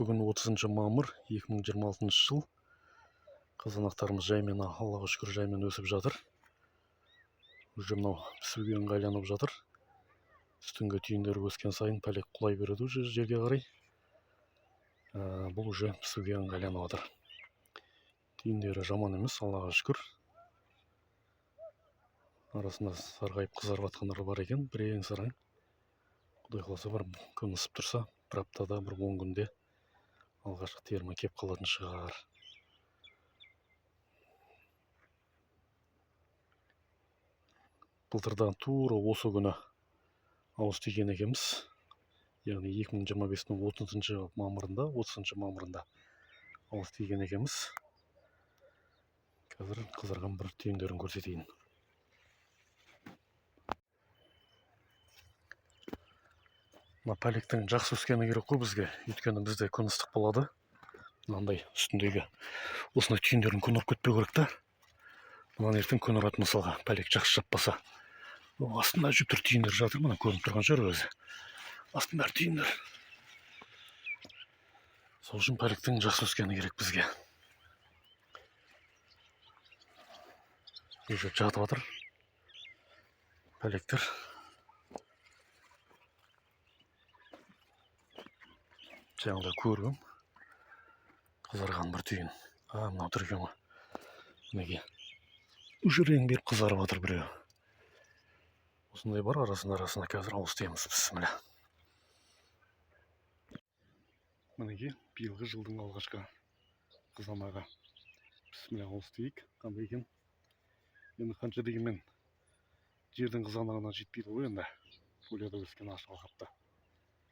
Бүгін 30 мамыр 2026 жыл. Қызанақтарымыз жаймен, Аллаға шүкір, жаймен өсіп жатыр. Уже мынау пісуге ыңғайланып жатыр. Үстіңгі түйіндері өскен сайын пәлек құлай береді уже жерге қарай. Бұл уже пісуге ыңғайланып жатыр. Түйіндері жаман емес, Аллаға шүкір. Арасында сарғайып қызарып жатқандар бар екен, бірең сараң. Құдай қаласа бір күн ысып тұрса, бір аптада, бір 10 күнде алғашқы терімі кеп қалатын шығар. Былтырдан тура осы күні ауыз тиген екенбіз. Яғни 2025-нің 30 мамырында ауыз тиген екенбіз. Қазір қызарған бір түйіндерін көрсетейін. Мына пәлектің жақсы өскені керек қой бізге. Өйткені бізде күн ыстық болады. Мынандай үстіндегі осындай түйіндерін күн ұрып кетпеу керек та. Мына ертең күн ұратын мысалға, пәлек жақсы жаппаса. Астында жүптір түйіндер жатыр, мына көрініп тұрған шығар өзі. Астында бәрі түйіндер. Сол үшін пәлектің жақсы өскені керек бізге. Уже жатып жатыр пәлектер. Жаңағыда көргім қызарған бір түйін. Мынау тұр екен ғой. Мінеки. Уже рең беріп қызарып жатыр біреу. Осындай бар, арасында қазір ауыз тиеміз. Бісміллә. Мінеки, биылғы жылдың алғашқы қызанағы. Бісміллә, ауыз тиейік. Қандай екен? Енді қанша дегенмен жердің қызанағына жетпейді ғой енді. Фолияда өскен аш алқапта.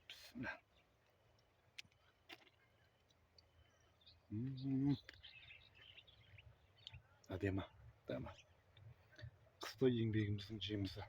Бісміллә. Әдемі. Қыстай еңбегіміздің жемісі.